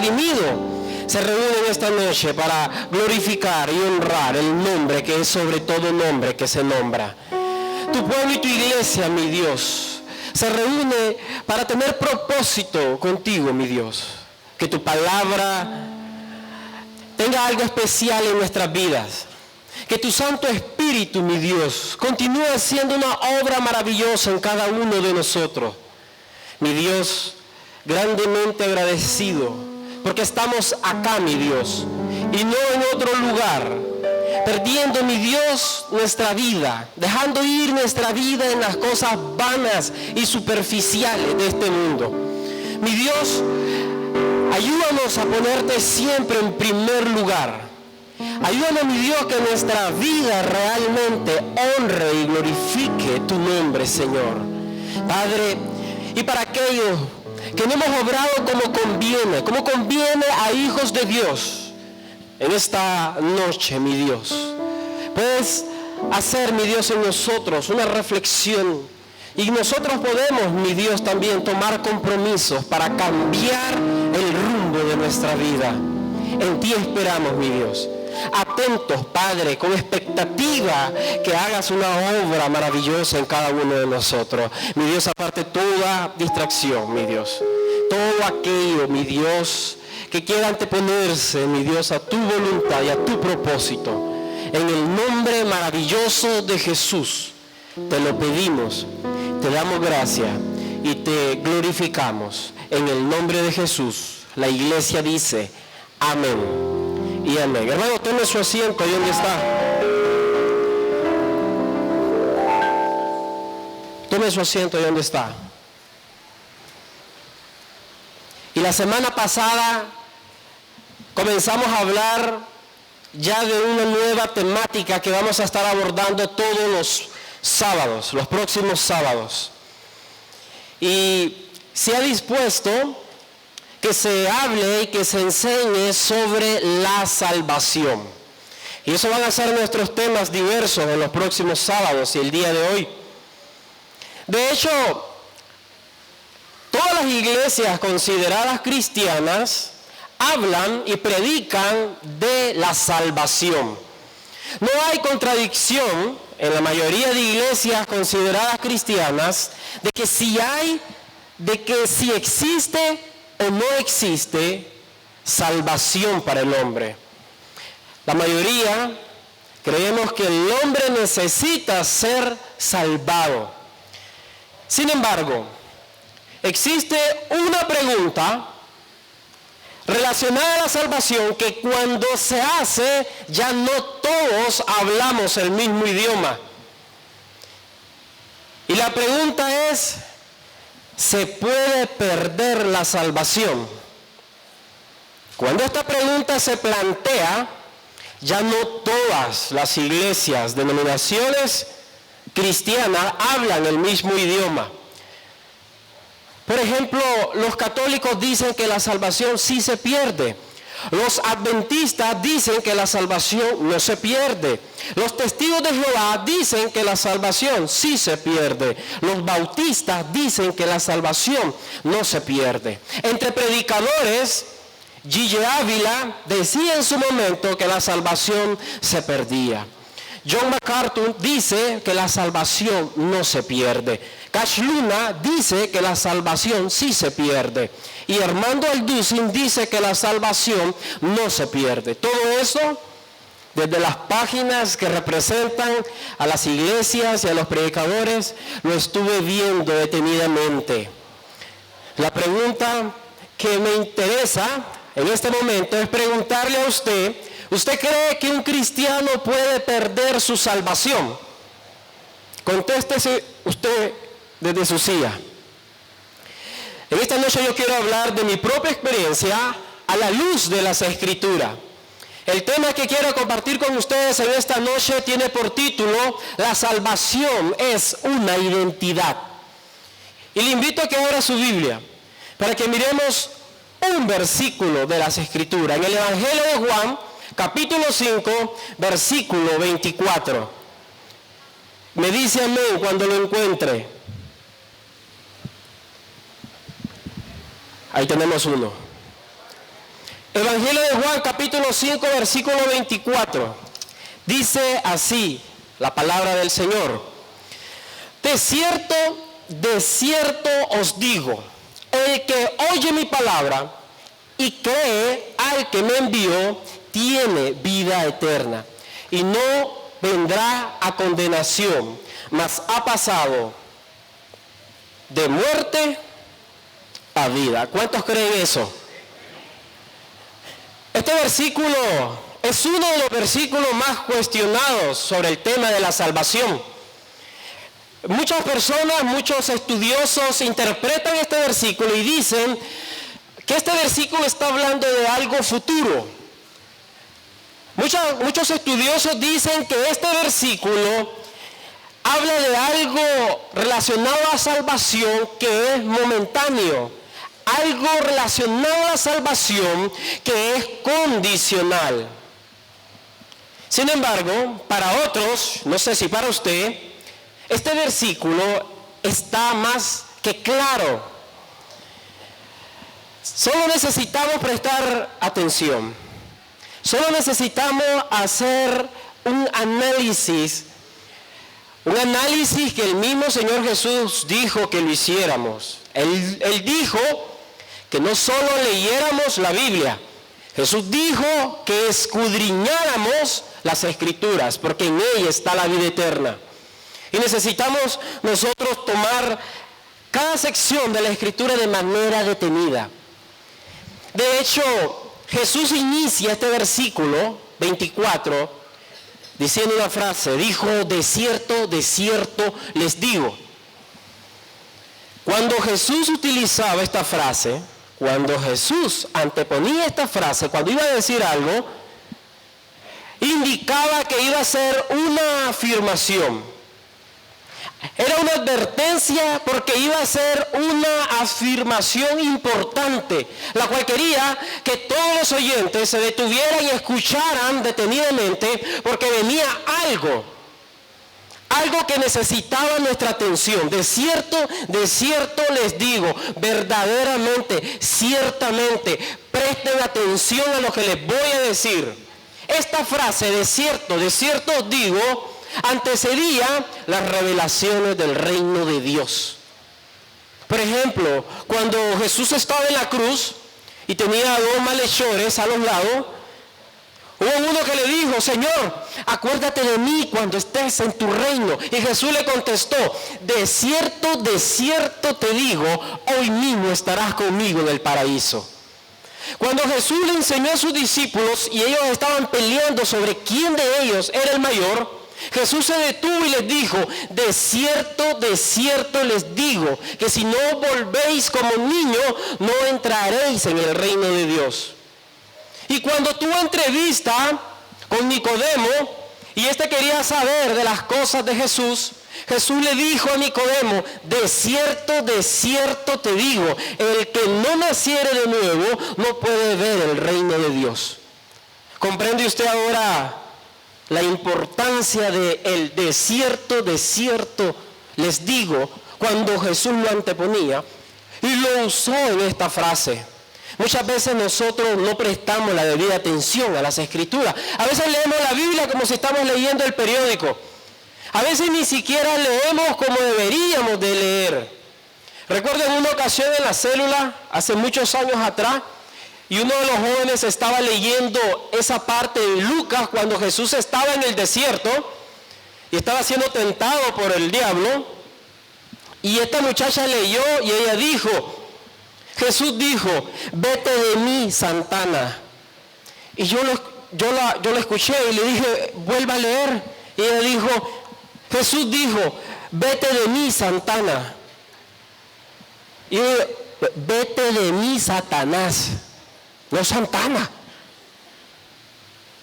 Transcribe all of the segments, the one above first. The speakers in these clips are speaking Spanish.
redimido, se reúnen esta noche para glorificar y honrar el nombre que es sobre todo nombre que se nombra. Tu pueblo y tu iglesia, mi Dios, se reúne para tener propósito contigo, mi Dios. Que tu palabra tenga algo especial en nuestras vidas. Que tu Santo Espíritu, mi Dios, continúe haciendo una obra maravillosa en cada uno de nosotros. Mi Dios, grandemente agradecido, porque estamos acá, mi Dios, y no en otro lugar, perdiendo, mi Dios, nuestra vida, dejando ir nuestra vida en las cosas vanas y superficiales de este mundo. Mi Dios, ayúdanos a ponerte siempre en primer lugar. Ayúdanos, mi Dios, que nuestra vida realmente honre y glorifique tu nombre, Señor. Padre, y para aquellos que no hemos obrado como conviene a hijos de Dios, en esta noche, mi Dios, puedes hacer, mi Dios, en nosotros una reflexión. Y nosotros podemos, mi Dios, también tomar compromisos para cambiar el rumbo de nuestra vida. En ti esperamos, mi Dios. Atentos, Padre, con expectativa que hagas una obra maravillosa en cada uno de nosotros. Mi Dios, aparte toda distracción, mi Dios. Todo aquello, mi Dios, que quiera anteponerse, mi Dios, a tu voluntad y a tu propósito. En el nombre maravilloso de Jesús, te lo pedimos, te damos gracias y te glorificamos. En el nombre de Jesús, la iglesia dice, amén. Y amén. Hermano, tome su asiento ahí donde está. Tome su asiento ahí donde está. Y la semana pasada comenzamos a hablar ya de una nueva temática que vamos a estar abordando todos los sábados, los próximos sábados. Y se ha dispuesto que se hable y que se enseñe sobre la salvación. Y eso van a ser nuestros temas diversos en los próximos sábados y el día de hoy. De hecho, todas las iglesias consideradas cristianas hablan y predican de la salvación. No hay contradicción en la mayoría de iglesias consideradas cristianas de que si existe o no existe salvación para el hombre. La mayoría creemos que el hombre necesita ser salvado. Sin embargo, existe una pregunta relacionada a la salvación que cuando se hace ya no todos hablamos el mismo idioma. Y la pregunta es, ¿se puede perder la salvación? Cuando esta pregunta se plantea, ya no todas las iglesias, denominaciones cristianas hablan el mismo idioma. Por ejemplo, los católicos dicen que la salvación sí se pierde. Los adventistas dicen que la salvación no se pierde. Los testigos de Jehová dicen que la salvación sí se pierde. Los bautistas dicen que la salvación no se pierde. Entre predicadores, G.J. Ávila decía en su momento que la salvación se perdía. John MacArthur dice que la salvación no se pierde. Cash Luna dice que la salvación sí se pierde. Y Armando Alducin dice que la salvación no se pierde. Todo eso, desde las páginas que representan a las iglesias y a los predicadores, lo estuve viendo detenidamente. La pregunta que me interesa en este momento es preguntarle a usted, ¿usted cree que un cristiano puede perder su salvación? Contéstese usted desde su silla. En esta noche yo quiero hablar de mi propia experiencia a la luz de las Escrituras. El tema que quiero compartir con ustedes en esta noche tiene por título, la salvación es una identidad. Y le invito a que abra su Biblia para que miremos un versículo de las Escrituras. En el Evangelio de Juan, capítulo 5, versículo 24. Me dice amén cuando lo encuentre. Ahí tenemos uno. Evangelio de Juan, capítulo 5, versículo 24. Dice así la palabra del Señor. De cierto os digo, el que oye mi palabra y cree al que me envió, tiene vida eterna y no vendrá a condenación, mas ha pasado de muerte a vida. ¿Cuántos creen eso? Este versículo es uno de los versículos más cuestionados sobre el tema de la salvación. Muchas personas, muchos estudiosos interpretan este versículo y dicen que este versículo está hablando de algo futuro. Muchos estudiosos dicen que este versículo habla de algo relacionado a salvación que es momentáneo, algo relacionado a la salvación que es condicional. Sin embargo, para otros, no sé si para usted, este versículo está más que claro. Solo necesitamos prestar atención. Solo necesitamos hacer un análisis que el mismo Señor Jesús dijo que lo hiciéramos. Él dijo que no solo leyéramos la Biblia, Jesús dijo que escudriñáramos las Escrituras, porque en ella está la vida eterna. Y necesitamos nosotros tomar cada sección de la Escritura de manera detenida. De hecho, Jesús inicia este versículo 24 diciendo una frase, dijo, de cierto les digo. Cuando Jesús utilizaba esta frase, cuando Jesús anteponía esta frase, cuando iba a decir algo, indicaba que iba a ser una afirmación. Era una advertencia porque iba a ser una afirmación importante, la cual quería que todos los oyentes se detuvieran y escucharan detenidamente porque venía algo que necesitaba nuestra atención. De cierto les digo, verdaderamente, ciertamente, presten atención a lo que les voy a decir. Esta frase, de cierto os digo, antecedía las revelaciones del reino de Dios. Por ejemplo, cuando Jesús estaba en la cruz y tenía dos malhechores a los lados, hubo uno que le dijo, Señor, acuérdate de mí cuando estés en tu reino. Y Jesús le contestó, de cierto te digo, hoy mismo estarás conmigo en el paraíso. Cuando Jesús le enseñó a sus discípulos y ellos estaban peleando sobre quién de ellos era el mayor, Jesús se detuvo y les dijo, de cierto les digo, que si no volvéis como niños, no entraréis en el reino de Dios. Y cuando tuvo entrevista con Nicodemo, y este quería saber de las cosas de Jesús, Jesús le dijo a Nicodemo, de cierto te digo, el que no naciere de nuevo, no puede ver el reino de Dios. ¿Comprende usted ahora la importancia de el de cierto les digo, cuando Jesús lo anteponía y lo usó en esta frase? Muchas veces nosotros no prestamos la debida atención a las Escrituras. A veces leemos la Biblia como si estamos leyendo el periódico. A veces ni siquiera leemos como deberíamos de leer. Recuerdo en una ocasión en la célula, hace muchos años atrás, y uno de los jóvenes estaba leyendo esa parte de Lucas cuando Jesús estaba en el desierto y estaba siendo tentado por el diablo. Y esta muchacha leyó y ella dijo, Jesús dijo, vete de mí, Santana. Y yo lo escuché y le dije, vuelva a leer. Y ella dijo, Jesús dijo, vete de mí, Santana. Y yo, vete de mí, Satanás. No Santana.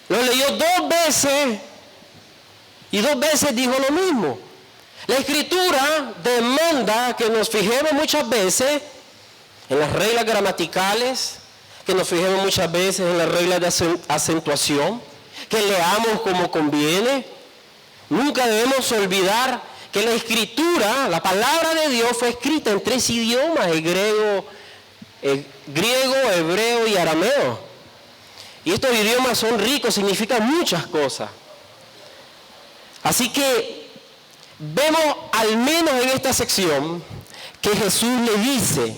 Lo leyó 2 veces y 2 veces dijo lo mismo. La Escritura demanda que nos fijemos muchas veces en las reglas gramaticales, que nos fijemos muchas veces en las reglas de acentuación, que leamos como conviene. Nunca debemos olvidar que la Escritura, la palabra de Dios, fue escrita en 3 idiomas, griego, hebreo y arameo. Y estos idiomas son ricos, significan muchas cosas. Así que vemos al menos en esta sección que Jesús le dice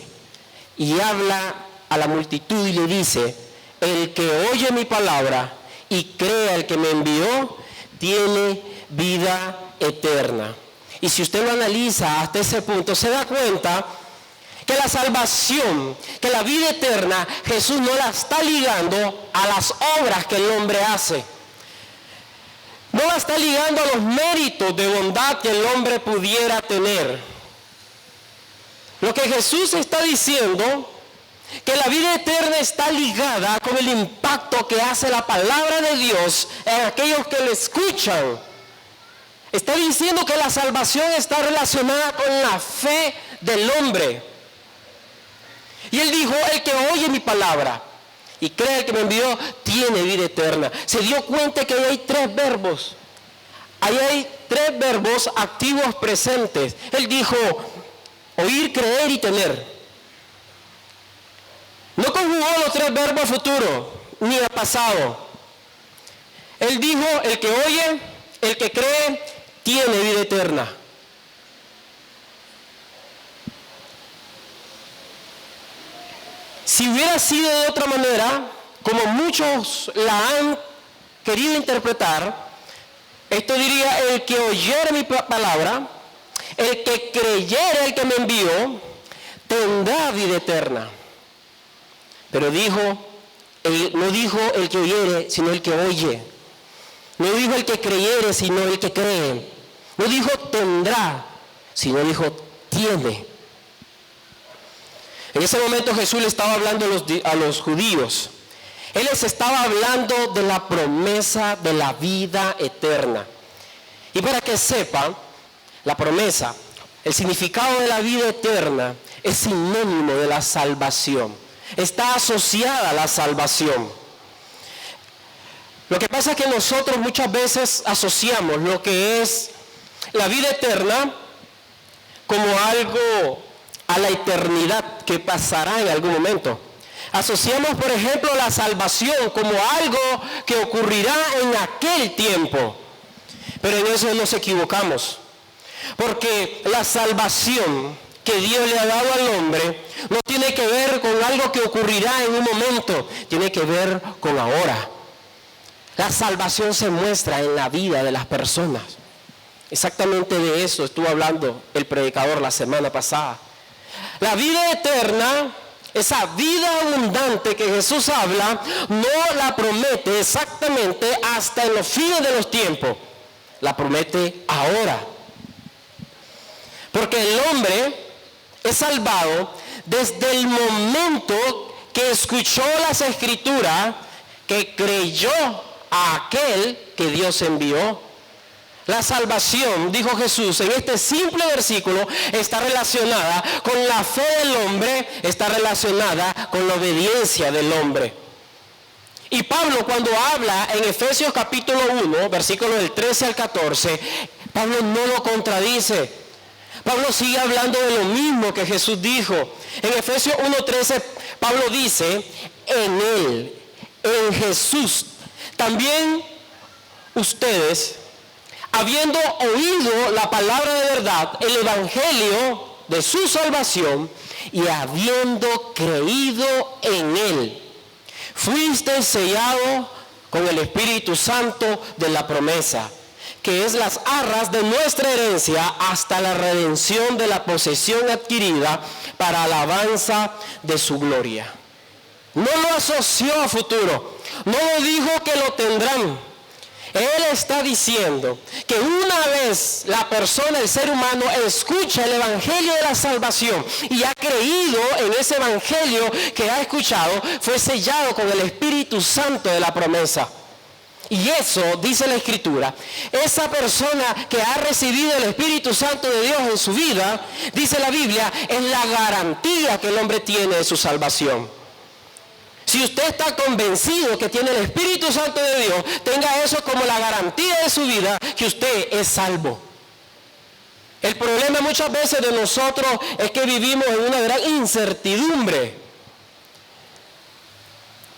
y habla a la multitud y le dice: el que oye mi palabra y cree al que me envió, tiene vida eterna. Y si usted lo analiza hasta ese punto, se da cuenta que la salvación, que la vida eterna, Jesús no la está ligando a las obras que el hombre hace. No la está ligando a los méritos de bondad que el hombre pudiera tener. Lo que Jesús está diciendo, que la vida eterna está ligada con el impacto que hace la palabra de Dios en aquellos que le escuchan. Está diciendo que la salvación está relacionada con la fe del hombre. Y él dijo: el que oye mi palabra y cree que me envió, tiene vida eterna. Se dio cuenta que ahí hay tres verbos. Ahí hay tres verbos activos presentes. Él dijo: oír, creer y tener. No conjugó los tres verbos futuro, ni el pasado. Él dijo: el que oye, el que cree, tiene vida eterna. Si hubiera sido de otra manera, como muchos la han querido interpretar, esto diría: el que oyere mi palabra, el que creyere el que me envió, tendrá vida eterna. Pero no dijo el que oyere, sino el que oye. No dijo el que creyere, sino el que cree. No dijo tendrá, sino dijo tiene. En ese momento Jesús le estaba hablando a los judíos. Él les estaba hablando de la promesa de la vida eterna. Y para que sepa, la promesa, el significado de la vida eterna es sinónimo de la salvación. Está asociada a la salvación. Lo que pasa es que nosotros muchas veces asociamos lo que es la vida eterna como algo a la eternidad que pasará en algún momento. Asociamos, por ejemplo, la salvación como algo que ocurrirá en aquel tiempo. Pero en eso nos equivocamos. Porque la salvación que Dios le ha dado al hombre no tiene que ver con algo que ocurrirá en un momento, tiene que ver con ahora. La salvación se muestra en la vida de las personas. Exactamente de eso estuvo hablando el predicador la semana pasada. La vida eterna, esa vida abundante que Jesús habla, no la promete exactamente hasta en los fines de los tiempos, la promete ahora. Porque el hombre es salvado desde el momento que escuchó las Escrituras, que creyó a aquel que Dios envió. La salvación, dijo Jesús, en este simple versículo está relacionada con la fe del hombre, está relacionada con la obediencia del hombre. Y Pablo, cuando habla en Efesios capítulo 1, versículos del 13 al 14, Pablo no lo contradice. Pablo sigue hablando de lo mismo que Jesús dijo. En Efesios 1:13, Pablo dice: en él, en Jesús, también ustedes, habiendo oído la palabra de verdad, el evangelio de su salvación, y habiendo creído en él, fuiste sellado con el Espíritu Santo de la promesa, que es las arras de nuestra herencia hasta la redención de la posesión adquirida para alabanza de su gloria. No lo asoció a futuro, no lo dijo que lo tendrán. Él está diciendo que una vez la persona, el ser humano, escucha el evangelio de la salvación y ha creído en ese evangelio que ha escuchado, fue sellado con el Espíritu Santo de la promesa. Y eso, dice la Escritura, esa persona que ha recibido el Espíritu Santo de Dios en su vida, dice la Biblia, es la garantía que el hombre tiene de su salvación. Si usted está convencido que tiene el Espíritu Santo de Dios, tenga eso como la garantía de su vida, que usted es salvo. El problema muchas veces de nosotros es que vivimos en una gran incertidumbre.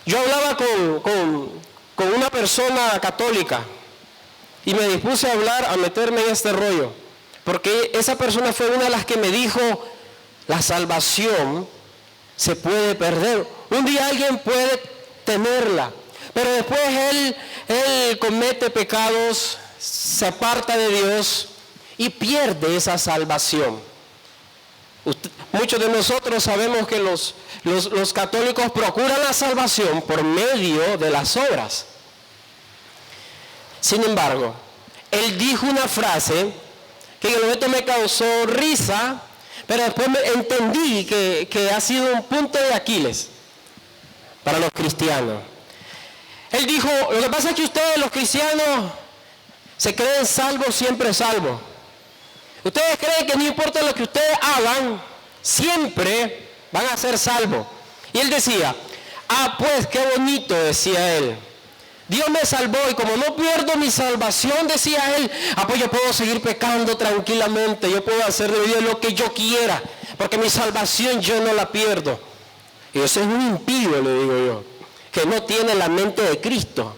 Yo hablaba con una persona católica y me dispuse a hablar, a meterme en este rollo, porque esa persona fue una de las que me dijo, la salvación se puede perder. Un día alguien puede tenerla, pero después él comete pecados, se aparta de Dios y pierde esa salvación. Muchos de nosotros sabemos que los católicos procuran la salvación por medio de las obras. Sin embargo, él dijo una frase que en el momento me causó risa, pero después entendí que ha sido un punto de Aquiles para los cristianos. Él dijo, lo que pasa es que ustedes los cristianos se creen salvos, siempre salvos. Ustedes creen que no importa lo que ustedes hagan, siempre van a ser salvos. Y él decía, pues qué bonito, decía él. Dios me salvó y como no pierdo mi salvación, decía él, pues yo puedo seguir pecando tranquilamente, yo puedo hacer de mi vida lo que yo quiera, porque mi salvación yo no la pierdo. Y eso es un impío, le digo yo, que no tiene la mente de Cristo.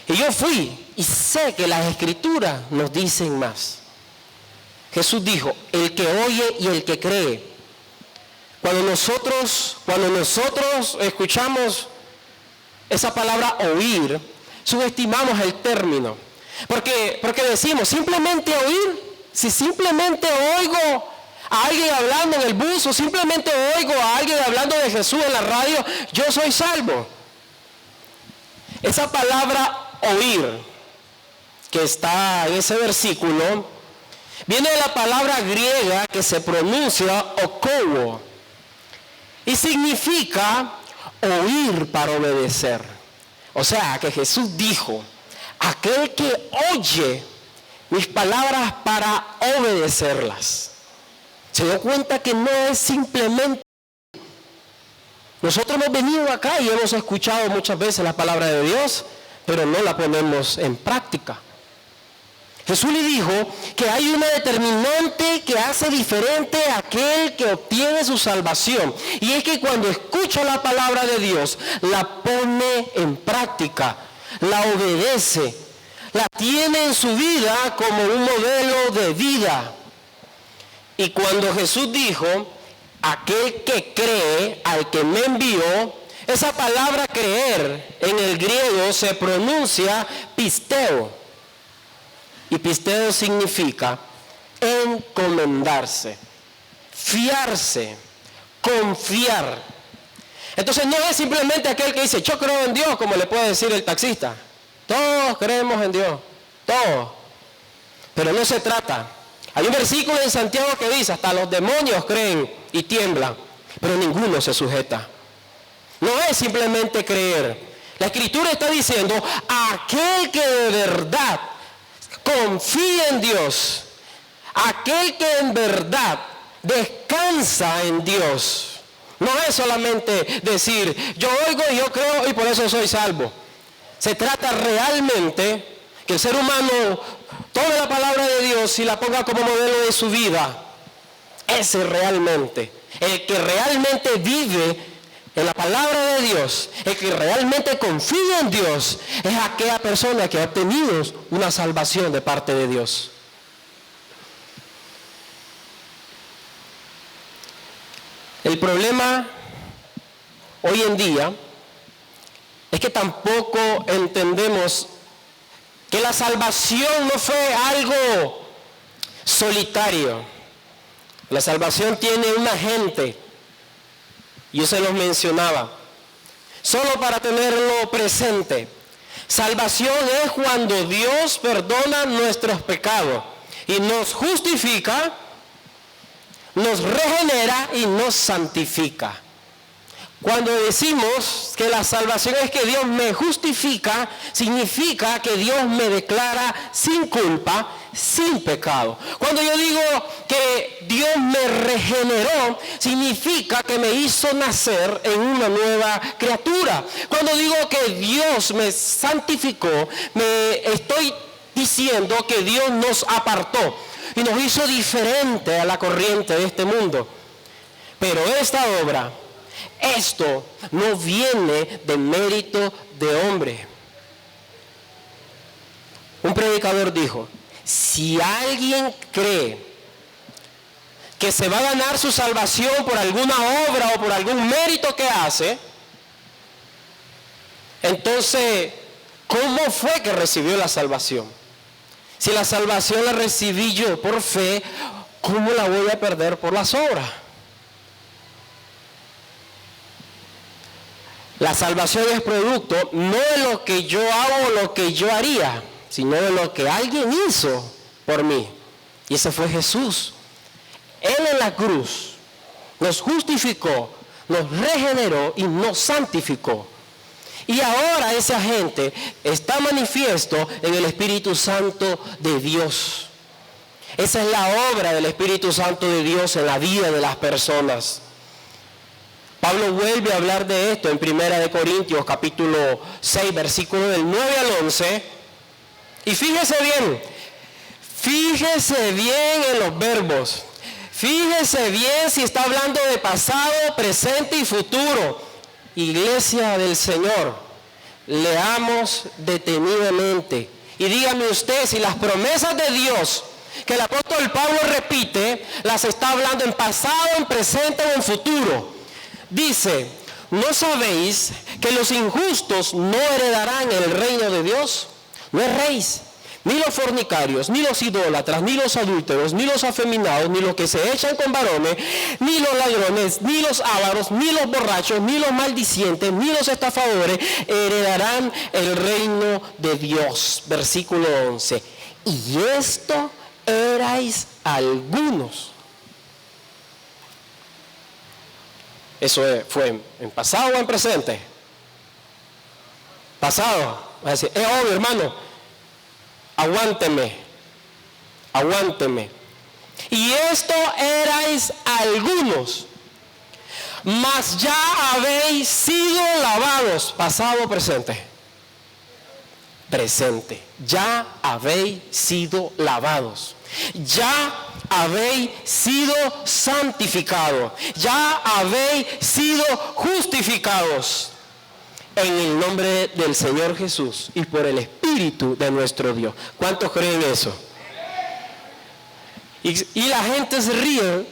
Y yo fui y sé que las Escrituras nos dicen más. Jesús dijo, el que oye y el que cree. Cuando nosotros escuchamos esa palabra oír, subestimamos el término. Porque decimos, simplemente oír, si simplemente oigo a alguien hablando en el bus o simplemente oigo a alguien hablando de Jesús en la radio, yo soy salvo. Esa palabra oír, que está en ese versículo, viene de la palabra griega que se pronuncia okouo y significa oír para obedecer. O sea, que Jesús dijo, aquel que oye mis palabras para obedecerlas. Se dio cuenta que no es simplemente. Nosotros hemos venido acá y hemos escuchado muchas veces la palabra de Dios, pero no la ponemos en práctica. Jesús le dijo que hay una determinante que hace diferente a aquel que obtiene su salvación. Y es que cuando escucha la palabra de Dios, la pone en práctica, la obedece, la tiene en su vida como un modelo de vida. Y cuando Jesús dijo, aquel que cree al que me envió, esa palabra creer en el griego se pronuncia pisteo. Y pisteo significa encomendarse, fiarse, confiar. Entonces no es simplemente aquel que dice, yo creo en Dios, como le puede decir el taxista. Todos creemos en Dios, todos. Pero no se trata. Hay un versículo en Santiago que dice, hasta los demonios creen y tiemblan, pero ninguno se sujeta. No es simplemente creer. La Escritura está diciendo, aquel que de verdad confía en Dios, aquel que en verdad descansa en Dios. No es solamente decir, yo oigo y yo creo y por eso soy salvo. Se trata realmente que el ser humano tome la palabra de Dios y la ponga como modelo de su vida. Ese realmente, el que realmente vive en la palabra de Dios, el que realmente confía en Dios, es aquella persona que ha obtenido una salvación de parte de Dios. El problema hoy en día es que tampoco entendemos que la salvación no fue algo solitario. La salvación tiene un agente. Yo se los mencionaba. Solo para tenerlo presente. Salvación es cuando Dios perdona nuestros pecados y nos justifica, nos regenera y nos santifica. Cuando decimos que la salvación es que Dios me justifica, significa que Dios me declara sin culpa, sin pecado. Cuando yo digo que Dios me regeneró, significa que me hizo nacer en una nueva criatura. Cuando digo que Dios me santificó, me estoy diciendo que Dios nos apartó y nos hizo diferente a la corriente de este mundo. Pero esta obra Esto no viene de mérito de hombre. Un predicador dijo, si alguien cree que se va a ganar su salvación por alguna obra o por algún mérito que hace, entonces, ¿cómo fue que recibió la salvación? Si la salvación la recibí yo por fe, ¿cómo la voy a perder por las obras? La salvación es producto no de lo que yo hago o lo que yo haría, sino de lo que alguien hizo por mí. Y ese fue Jesús. Él en la cruz nos justificó, nos regeneró y nos santificó. Y ahora esa gente está manifiesto en el Espíritu Santo de Dios. Esa es la obra del Espíritu Santo de Dios en la vida de las personas. Pablo vuelve a hablar de esto en 1 Corintios capítulo 6, versículo del 9 al 11. Y fíjese bien en los verbos. Fíjese bien si está hablando de pasado, presente y futuro. Iglesia del Señor, leamos detenidamente y dígame usted si las promesas de Dios que el apóstol Pablo repite, las está hablando en pasado, en presente o en futuro. Dice, ¿no sabéis que los injustos no heredarán el reino de Dios? No erréis. Ni los fornicarios, ni los idólatras, ni los adúlteros, ni los afeminados, ni los que se echan con varones, ni los ladrones, ni los ávaros, ni los borrachos, ni los maldicientes, ni los estafadores heredarán el reino de Dios. Versículo 11. Y esto erais algunos. ¿Eso fue en pasado o en presente? Pasado. Va a decir, es obvio, hermano. Aguánteme. Y esto erais algunos, mas ya habéis sido lavados. Pasado o presente. Presente. Ya habéis sido lavados. Ya habéis sido santificados. Ya habéis sido justificados. En el nombre del Señor Jesús y por el Espíritu de nuestro Dios. ¿Cuántos creen eso? Y la gente se ríe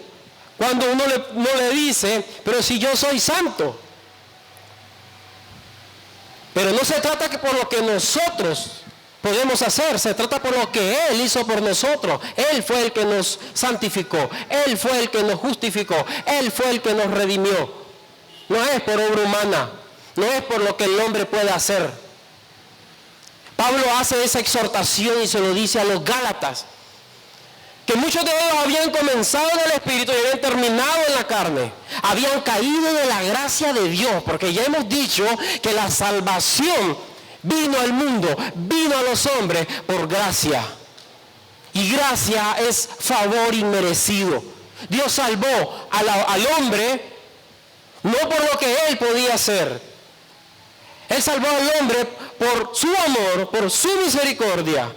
cuando uno no le dice, pero si yo soy santo. Pero no se trata que por lo que nosotros podemos hacer, se trata por lo que Él hizo por nosotros. Él fue el que nos santificó, Él fue el que nos justificó, Él fue el que nos redimió. No es por obra humana. No es por lo que el hombre puede hacer. Pablo hace esa exhortación y se lo dice a los Gálatas, que muchos de ellos habían comenzado en el Espíritu y habían terminado en la carne. Habían caído de la gracia de Dios, porque ya hemos dicho que la salvación vino al mundo, vino a los hombres por gracia. Y gracia es favor inmerecido. Dios salvó al hombre no por lo que él podía hacer. Él salvó al hombre por su amor, por su misericordia.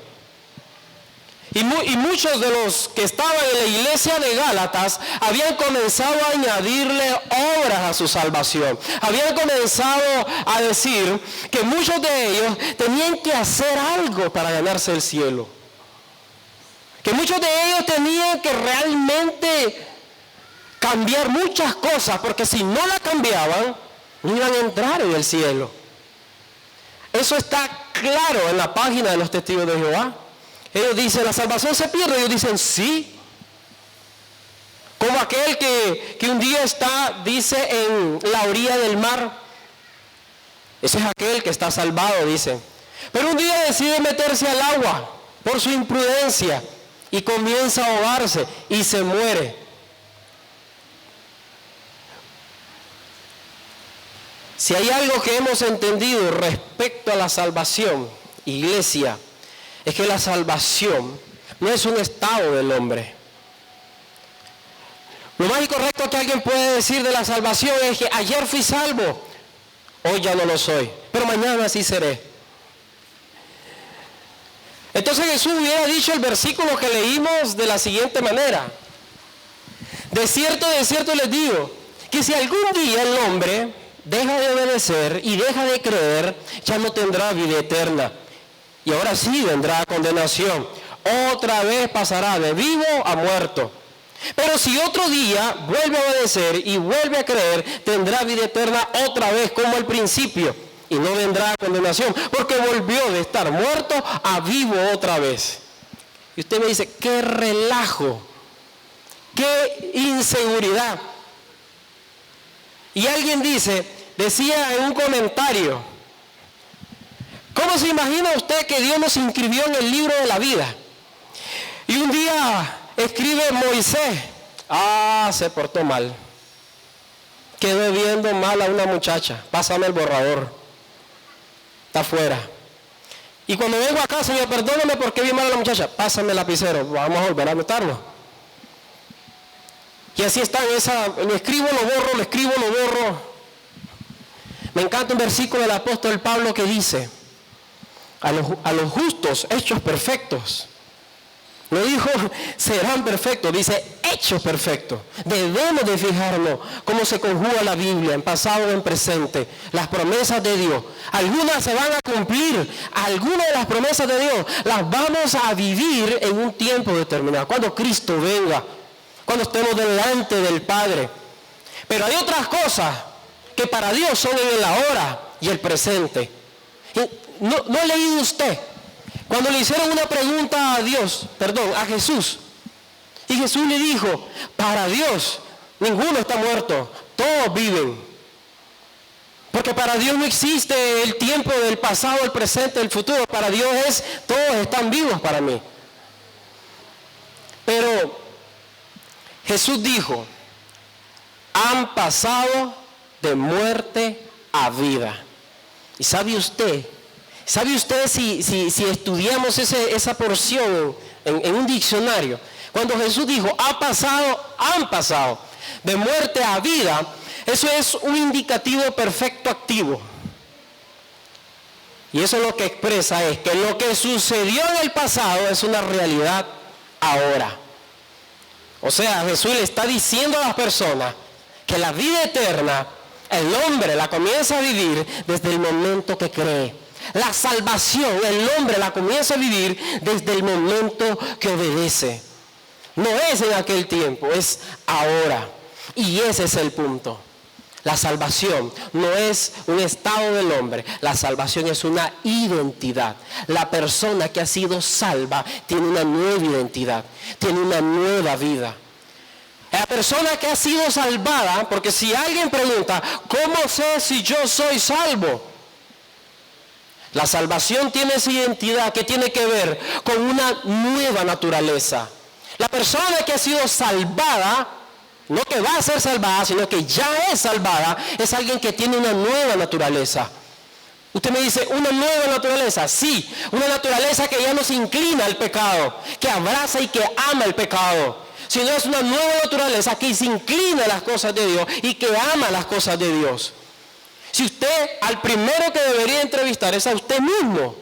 Y muchos de los que estaban en la iglesia de Gálatas habían comenzado a añadirle obras a su salvación. Habían comenzado a decir que muchos de ellos tenían que hacer algo para ganarse el cielo. Que muchos de ellos tenían que realmente cambiar muchas cosas, porque si no la cambiaban, no iban a entrar en el cielo. Eso está claro en la página de los testigos de Jehová. Ellos dicen, ¿la salvación se pierde? Ellos dicen, sí. Como aquel que un día está, dice, en la orilla del mar. Ese es aquel que está salvado, dice. Pero un día decide meterse al agua por su imprudencia y comienza a ahogarse y se muere. Si hay algo que hemos entendido respecto a la salvación, iglesia, es que la salvación no es un estado del hombre. Lo más incorrecto que alguien puede decir de la salvación es que ayer fui salvo, hoy ya no lo soy, pero mañana sí seré. Entonces Jesús hubiera dicho el versículo que leímos de la siguiente manera: de cierto les digo, que si algún día el hombre deja de obedecer y deja de creer, ya no tendrá vida eterna. Y ahora sí vendrá condenación. Otra vez pasará de vivo a muerto. Pero si otro día vuelve a obedecer y vuelve a creer, tendrá vida eterna otra vez como al principio. Y no vendrá condenación, porque volvió de estar muerto a vivo otra vez. Y usted me dice, qué relajo, qué inseguridad. Y alguien decía en un comentario, ¿cómo se imagina usted que Dios nos inscribió en el libro de la vida? Y un día escribe Moisés, se portó mal. Quedó viendo mal a una muchacha, pásame el borrador. Está afuera. Y cuando vengo acá, Señor, perdóname porque vi mal a la muchacha, pásame el lapicero, vamos a volver a anotarlo. Y así está lo escribo, lo borro, lo escribo, lo borro. Me encanta un versículo del apóstol Pablo que dice, a los justos, hechos perfectos. No dijo, serán perfectos, dice, hechos perfectos. Debemos de fijarnos cómo se conjuga la Biblia, en pasado o en presente. Las promesas de Dios. Algunas se van a cumplir. Algunas de las promesas de Dios las vamos a vivir en un tiempo determinado. Cuando Cristo venga. Cuando estemos delante del Padre. Pero hay otras cosas que para Dios son en el ahora y el presente. ¿No ha leído usted? Cuando le hicieron una pregunta a Jesús, y Jesús le dijo, para Dios, ninguno está muerto, todos viven. Porque para Dios no existe el tiempo del pasado, el presente, el futuro. Para Dios todos están vivos para mí. Pero Jesús dijo, han pasado de muerte a vida. ¿Y sabe usted si estudiamos esa porción en un diccionario? Cuando Jesús dijo, han pasado de muerte a vida, eso es un indicativo perfecto activo. Y eso lo que expresa es que lo que sucedió en el pasado es una realidad ahora. O sea, Jesús le está diciendo a las personas que la vida eterna, el hombre la comienza a vivir desde el momento que cree. La salvación, el hombre la comienza a vivir desde el momento que obedece. No es en aquel tiempo, es ahora. Y ese es el punto. La salvación no es un estado del hombre, la salvación es una identidad. La persona que ha sido salva tiene una nueva identidad, tiene una nueva vida. La persona que ha sido salvada, porque si alguien pregunta, ¿cómo sé si yo soy salvo? La salvación tiene esa identidad que tiene que ver con una nueva naturaleza. La persona que ha sido salvada, no que va a ser salvada, sino que ya es salvada, es alguien que tiene una nueva naturaleza. Usted me dice, ¿una nueva naturaleza? Sí, una naturaleza que ya no se inclina al pecado, que abraza y que ama el pecado. Sino es una nueva naturaleza que se inclina a las cosas de Dios y que ama las cosas de Dios. Si usted, al primero que debería entrevistar es a usted mismo.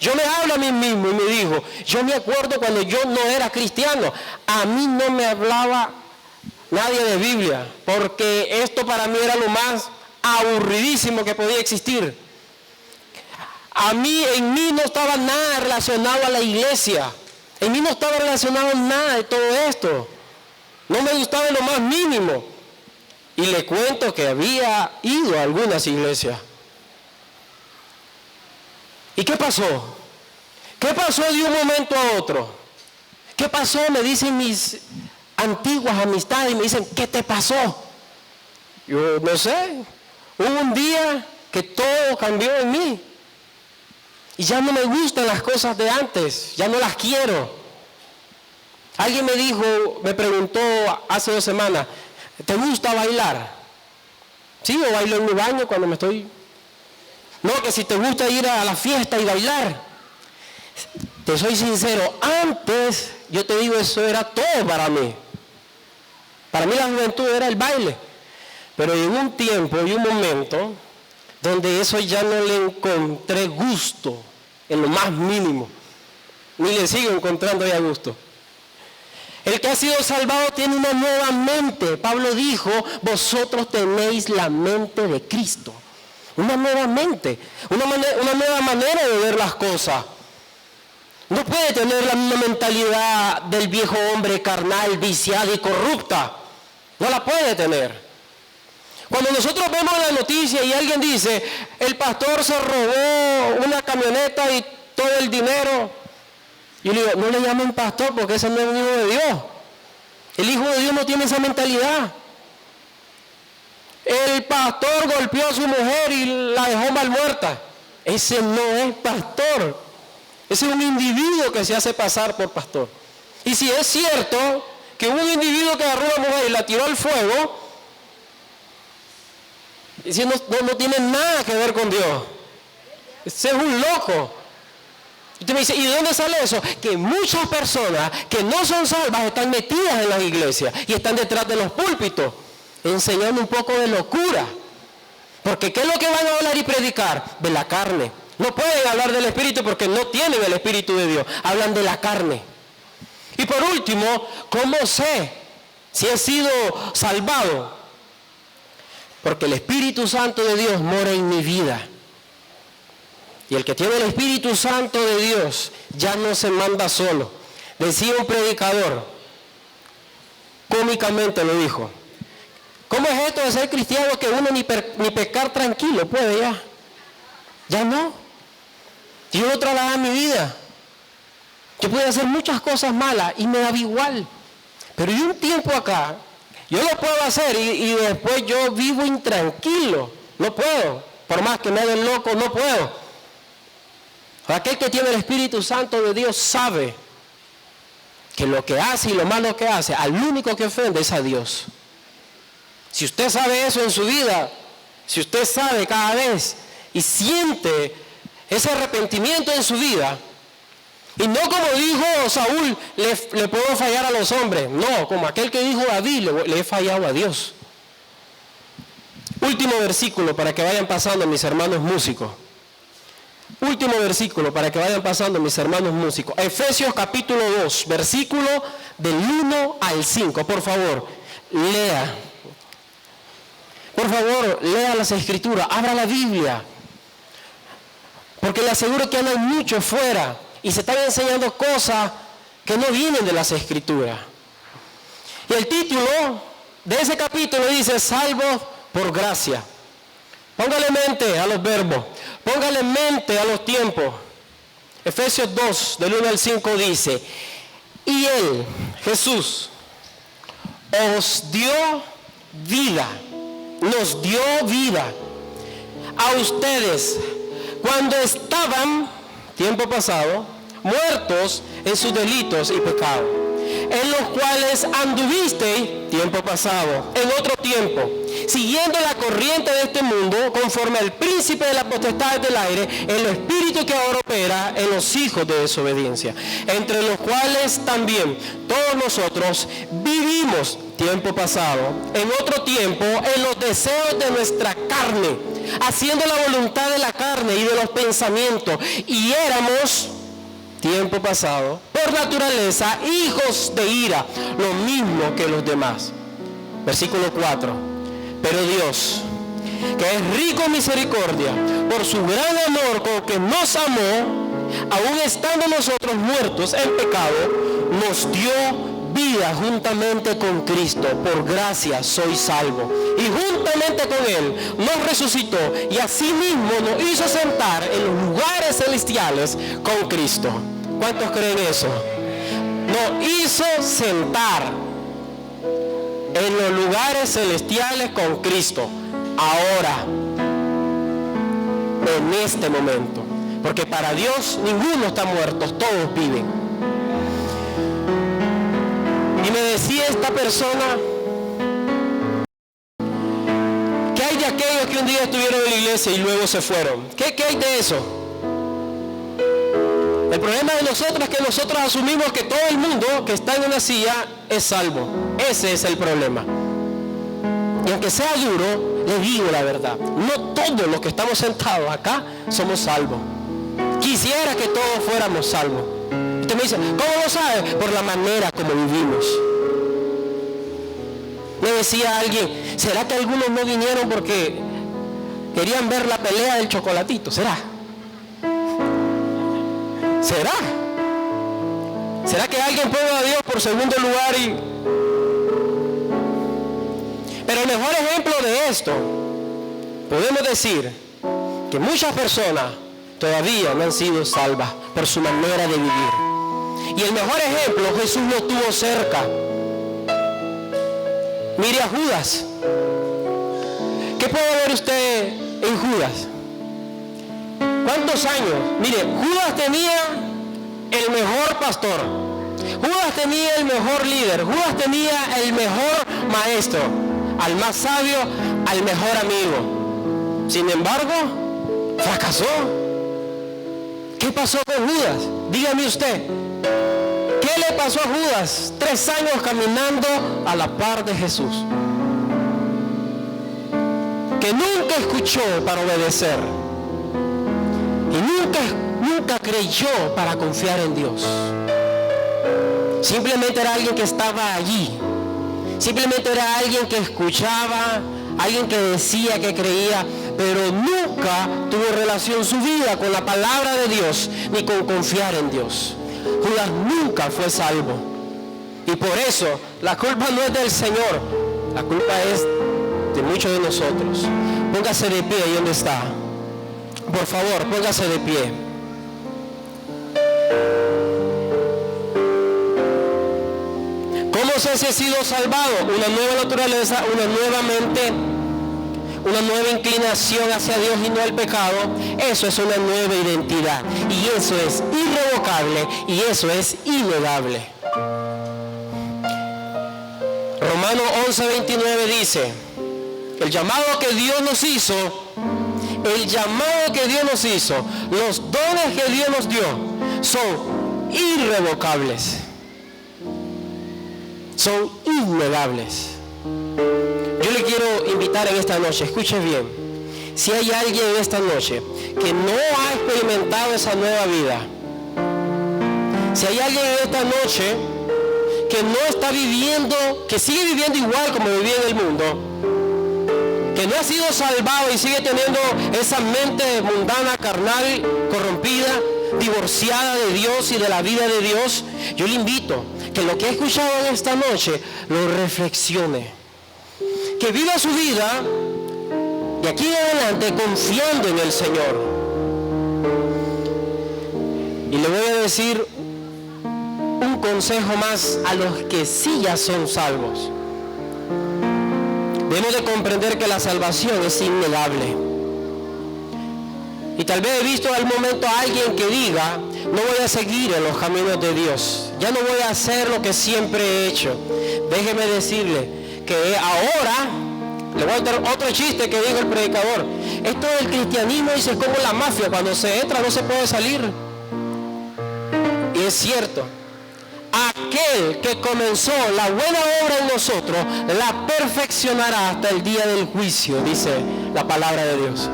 Yo me hablo a mí mismo y me digo, yo me acuerdo cuando yo no era cristiano, a mí no me hablaba nadie de Biblia, porque esto para mí era lo más aburridísimo que podía existir. En mí no estaba nada relacionado a la iglesia, en mí no estaba relacionado nada de todo esto, no me gustaba en lo más mínimo. Y le cuento que había ido a algunas iglesias. ¿Y qué pasó? ¿Qué pasó de un momento a otro? ¿Qué pasó? Me dicen mis antiguas amistades y me dicen, ¿qué te pasó? Yo no sé. Hubo un día que todo cambió en mí. Y ya no me gustan las cosas de antes. Ya no las quiero. Alguien me preguntó hace 2 semanas, ¿te gusta bailar? Sí, yo bailo en mi baño cuando me estoy... No, que si te gusta ir a la fiesta y bailar. Te soy sincero, antes, yo te digo, eso era todo para mí. Para mí la juventud era el baile. Pero llegó un tiempo y un momento donde eso ya no le encontré gusto en lo más mínimo. Ni le sigo encontrando ya gusto. El que ha sido salvado tiene una nueva mente. Pablo dijo, vosotros tenéis la mente de Cristo. Una nueva mente, una nueva manera de ver las cosas. No puede tener la misma mentalidad del viejo hombre carnal, viciada y corrupta. No la puede tener. Cuando nosotros vemos la noticia y alguien dice, el pastor se robó una camioneta y todo el dinero, yo le digo, no le llamen pastor porque ese no es un hijo de Dios. El hijo de Dios no tiene esa mentalidad. El pastor golpeó a su mujer y la dejó mal muerta. Ese no es pastor. Ese es un individuo que se hace pasar por pastor. Y si es cierto que hubo un individuo que agarró a una mujer y la tiró al fuego, no tiene nada que ver con Dios. Ese es un loco. Usted me dice, ¿y de dónde sale eso? Que muchas personas que no son salvas están metidas en las iglesias y están detrás de los púlpitos enseñando un poco de locura. Porque ¿qué es lo que van a hablar y predicar? De la carne. No pueden hablar del Espíritu porque no tienen el Espíritu de Dios. Hablan de la carne. Y por último, ¿cómo sé si he sido salvado? Porque el Espíritu Santo de Dios mora en mi vida. Y el que tiene el Espíritu Santo de Dios ya no se manda solo. Decía un predicador, cómicamente lo dijo, ¿cómo es esto de ser cristiano que uno ni pecar tranquilo puede ya? Ya no. Yo no trabajaba en mi vida. Yo podía hacer muchas cosas malas y me daba igual. Pero de un tiempo acá, yo lo puedo hacer y después yo vivo intranquilo. No puedo. Por más que me hagan loco, no puedo. Aquel que tiene el Espíritu Santo de Dios sabe que lo que hace y lo malo que hace, al único que ofende es a Dios. Si usted sabe eso en su vida, si usted sabe cada vez y siente ese arrepentimiento en su vida, y no como dijo Saúl, le puedo fallar a los hombres, no, como aquel que dijo David, le he fallado a Dios. Último versículo para que vayan pasando mis hermanos músicos. Último versículo para que vayan pasando mis hermanos músicos. Efesios capítulo 2, versículo del 1 al 5. Por favor, lea. Por favor, lea las escrituras, abra la Biblia. Porque le aseguro que andan mucho fuera y se están enseñando cosas que no vienen de las escrituras. Y el título de ese capítulo dice, salvos por gracia. Póngale mente a los verbos, póngale mente a los tiempos. Efesios 2, del 1 al 5 dice, y Él, Jesús, os dio vida, nos dio vida a ustedes cuando estaban, tiempo pasado, muertos en sus delitos y pecados, en los cuales anduvisteis, tiempo pasado, en otro tiempo, siguiendo la corriente de este mundo, conforme al príncipe de la potestad del aire, el espíritu que ahora opera en los hijos de desobediencia, entre los cuales también todos nosotros vivimos, tiempo pasado, en otro tiempo, en los deseos de nuestra carne, haciendo la voluntad de la carne y de los pensamientos, y éramos, tiempo pasado, por naturaleza, hijos de ira, lo mismo que los demás. Versículo 4. Pero Dios, que es rico en misericordia, por su gran amor con que nos amó, aun estando nosotros muertos en pecado, nos dio vida juntamente con Cristo. Por gracia soy salvo. Y juntamente con Él nos resucitó y asimismo nos hizo sentar en los lugares celestiales con Cristo. ¿Cuántos creen eso? Nos hizo sentar en los lugares celestiales con Cristo, ahora, en este momento, porque para Dios ninguno está muerto, todos viven. Y me decía esta persona, ¿qué hay de aquellos que un día estuvieron en la iglesia y luego se fueron? ¿Qué hay de eso? El problema de nosotros es que nosotros asumimos que todo el mundo que está en una silla es salvo. Ese es el problema. Y aunque sea duro, les digo la verdad, no todos los que estamos sentados acá somos salvos. Quisiera que todos fuéramos salvos. Usted me dice, ¿cómo lo sabe? Por la manera como vivimos. Me decía alguien, ¿será que algunos no vinieron porque querían ver la pelea del chocolatito? ¿Será? ¿Será? ¿Será que alguien pone a Dios por segundo lugar y... Pero el mejor ejemplo de esto, podemos decir que muchas personas todavía no han sido salvas por su manera de vivir. Y el mejor ejemplo, Jesús lo tuvo cerca. Mire a Judas. ¿Qué puede ver usted en Judas? ¿Cuántos años? Mire, Judas tenía el mejor pastor. Judas tenía el mejor líder. Judas tenía el mejor maestro. Al más sabio, al mejor amigo. Sin embargo, fracasó. ¿Qué pasó con Judas? Dígame usted. ¿Qué le pasó a Judas? 3 años caminando a la par de Jesús. Que nunca escuchó para obedecer. Y nunca creyó para confiar en Dios. Simplemente era alguien que estaba allí. Simplemente era alguien que escuchaba, alguien que decía que creía, pero nunca tuvo relación su vida con la palabra de Dios, ni con confiar en Dios. Judas nunca fue salvo. Y por eso, la culpa no es del Señor, la culpa es de muchos de nosotros. Póngase de pie ahí donde está. Por favor, póngase de pie. ¿Cómo sé si he sido salvado? Una nueva naturaleza, una nueva mente, una nueva inclinación hacia Dios y no al pecado. Eso es una nueva identidad. Y eso es irrevocable y eso es innegable. Romanos 11:29 dice, el llamado que Dios nos hizo, los dones que Dios nos dio, son irrevocables. Son innegables. Yo le quiero invitar en esta noche, escuche bien, si hay alguien en esta noche que no ha experimentado esa nueva vida, si hay alguien en esta noche que no está viviendo, que sigue viviendo igual como vivía en el mundo, que no ha sido salvado y sigue teniendo esa mente mundana, carnal, corrompida, divorciada de Dios y de la vida de Dios, yo le invito que lo que he escuchado en esta noche lo reflexione, que viva su vida de aquí en adelante confiando en el Señor. Y le voy a decir un consejo más a los que sí ya son salvos. Debemos de comprender que la salvación es innegable. Y tal vez he visto al momento a alguien que diga, no voy a seguir en los caminos de Dios, ya no voy a hacer lo que siempre he hecho. Déjeme decirle que ahora, le voy a dar otro chiste que dijo el predicador, esto del cristianismo dice es como la mafia, cuando se entra no se puede salir. Y es cierto, aquel que comenzó la buena obra en nosotros, la perfeccionará hasta el día del juicio, dice la palabra de Dios.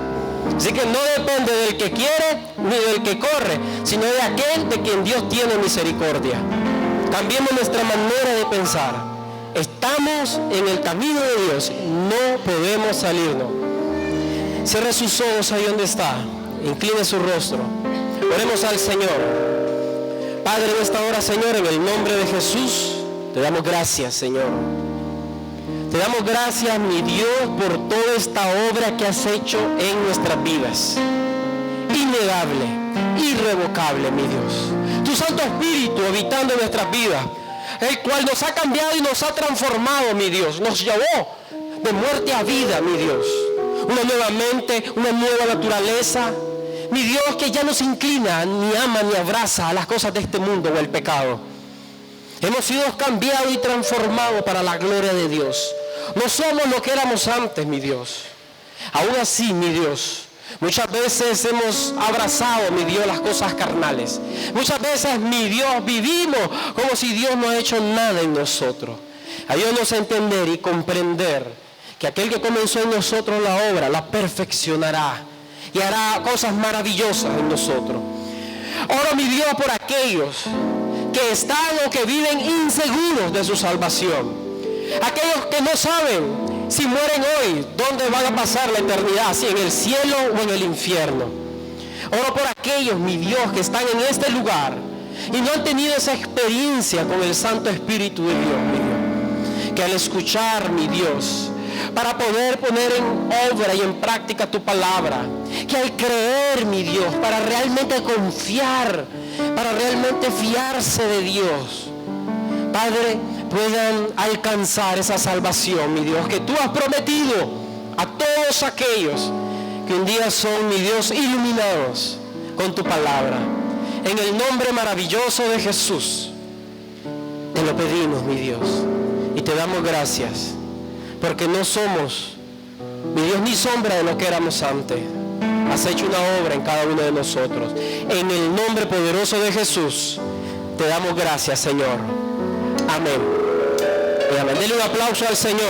Así que no depende del que quiere ni del que corre, sino de aquel de quien Dios tiene misericordia. Cambiemos nuestra manera de pensar. Estamos en el camino de Dios, no podemos salirnos. Cierre sus ojos ahí donde está, incline su rostro. Oremos al Señor. Padre, en esta hora, Señor, en el nombre de Jesús, te damos gracias, Señor. Te damos gracias, mi Dios, por toda esta obra que has hecho en nuestras vidas. Innegable, irrevocable, mi Dios. Tu Santo Espíritu habitando en nuestras vidas, el cual nos ha cambiado y nos ha transformado, mi Dios. Nos llevó de muerte a vida, mi Dios. Una nueva mente, una nueva naturaleza. Mi Dios, que ya no se inclina, ni ama, ni abraza a las cosas de este mundo o el pecado. Hemos sido cambiados y transformados para la gloria de Dios. No somos lo que éramos antes, mi Dios. Aún así, mi Dios, muchas veces hemos abrazado, mi Dios, las cosas carnales. Muchas veces, mi Dios, vivimos como si Dios no ha hecho nada en nosotros. Ayúdanos a entender y comprender que aquel que comenzó en nosotros la obra, la perfeccionará y hará cosas maravillosas en nosotros. Oro, mi Dios, por aquellos que están o que viven inseguros de su salvación. Aquellos que no saben si mueren hoy, ¿dónde van a pasar la eternidad? Si en el cielo o en el infierno. Oro por aquellos, mi Dios, que están en este lugar y no han tenido esa experiencia con el Santo Espíritu de Dios, mi Dios. Que al escuchar, mi Dios, para poder poner en obra y en práctica tu palabra, que al creer, mi Dios, para realmente confiar, para realmente fiarse de Dios, Padre, puedan alcanzar esa salvación, mi Dios, que tú has prometido a todos aquellos que un día son, mi Dios, iluminados con tu palabra. En el nombre maravilloso de Jesús, te lo pedimos, mi Dios, y te damos gracias, porque no somos, mi Dios, ni sombra de lo que éramos antes. Has hecho una obra en cada uno de nosotros. En el nombre poderoso de Jesús, te damos gracias, Señor. Amén. Y amén. Denle un aplauso al Señor.